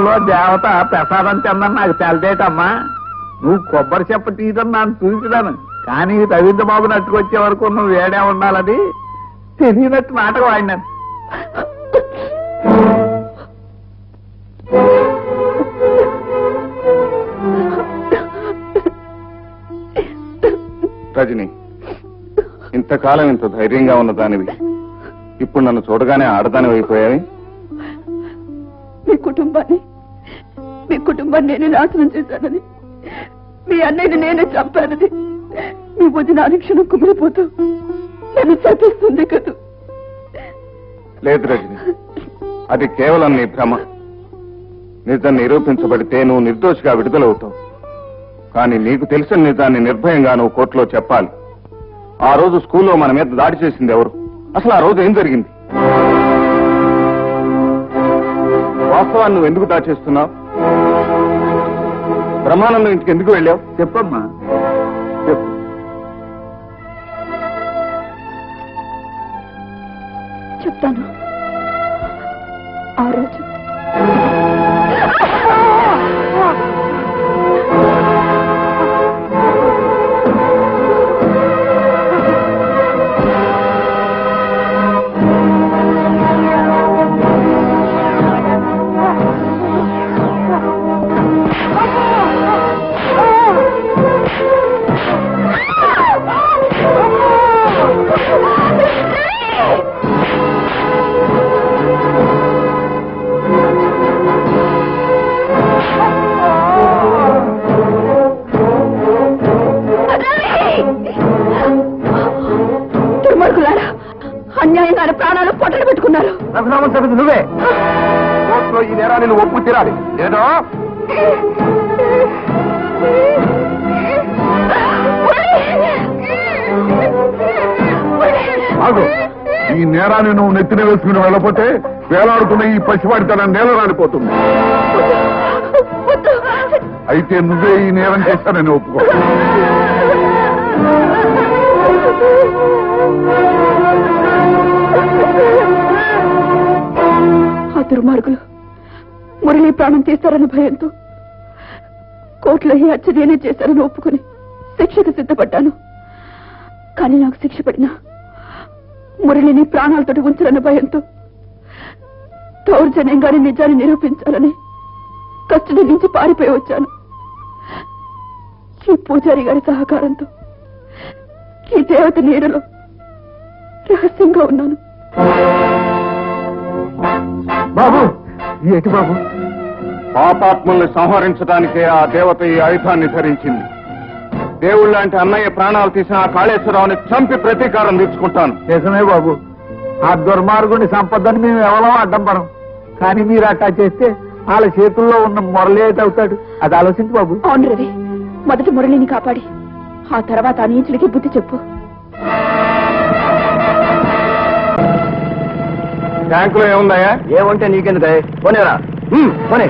రూపంలో దేవత ప్రసాదం చెందని నాకు తెలదేటమ్మా. నువ్వు కొబ్బరి చెప్ప తీయడం నన్ను చూసినాను, కానీ రవీంద్ర బాబు నట్టుకొచ్చే వరకు నువ్వు వేడే ఉండాలని తెలియనట్టు నాటకం ఆడినాను. రజని, ఇంతకాలం ఇంత ధైర్యంగా ఉన్న దానివి ఇప్పుడు నన్ను చూడగానే ఆడదాని అయిపోయావి. మీ కుటుంబాన్ని నేనే నాశనం చేశానని, మీ అన్నయ్యని నేనే చంపానని మీ వదిన అనుక్షణం కుమిలిపోతూ నన్ను చంపిస్తుంది కదా. లేదు రజని, అది కేవలం నీ భ్రమ. నిజం నిరూపించబడితే నువ్వు నిర్దోషిగా విడుదలవుతావు. కానీ నీకు తెలిసిన నిజాన్ని నిర్భయంగా నువ్వు కోర్టులో చెప్పాలి. ఆ రోజు స్కూల్లో మన మీద దాడి చేసింది ఎవరు? అసలు ఆ రోజు ఏం జరిగింది? వాస్తవాన్ని నువ్వు ఎందుకు దాచేస్తున్నావు? బ్రహ్మానందం ఇంటికి ఎందుకు వెళ్ళావు? చెప్పమ్మా, చెప్పు. చెప్తాను. ఆ రోజు అన్యాయంగా ప్రాణాలు పొట్టలు పెట్టుకున్నారు. నువ్వే కోర్టులో ఈ నేరాన్ని నువ్వు ఒప్పు తీరాలి. లేదో ఈ నేరాన్ని నువ్వు నెత్తిన వేసుకుని వెళ్ళపోతే వేలాడుతున్న ఈ పసివాడితనం నేల రాలిపోతుంది. అయితే నువ్వే ఈ నేరం చేశానని ఒప్పుకో. ఆ దుర్మార్గులు మురళి ప్రాణం తీస్తారన్న భయంతో కోర్టులో ఈ హత్య నేనే చేశారని ఒప్పుకుని శిక్షకు సిద్ధపడ్డాను. కానీ నాకు శిక్ష పడినా మురళిని ప్రాణాలతో ఉంచాలన్న భయంతో దౌర్జన్యంగానే నిజాన్ని నిరూపించాలని కస్టడీ నుంచి పారిపోయి వచ్చాను. ఈ పూజారి గారి సహకారంతో ఈ దేవత నీడలో రహస్యంగా ఉన్నాను. బాబు, ఏంటి బాబు? పాపాత్ముల్ని సంహరించడానికే ఆ దేవత ఈ ఆయుధాన్ని ధరించింది. దేవుళ్ళంటే అన్నయ్య ప్రాణాలు తీసిన ఆ కాళేశ్వరరావుని చంపి ప్రతీకారం తీర్చుకుంటాను. నిజమే బాబు, ఆ దుర్మార్గుని సంపదని మేము ఎవరో అడ్డం పడం. కానీ మీరు అట్టా చేస్తే వాళ్ళ చేతుల్లో ఉన్న మురళి అవుతాడు. అది ఆలోచించు బాబు. అవును రవి, మొదటి మురళిని కాపాడి ఆ తర్వాత ఆ నీచుడికి బుద్ధి చెప్పు. ట్యాంకులో ఏముందాయా? ఏముంటే నీకెందుకు? పోనేరా, పోనీ.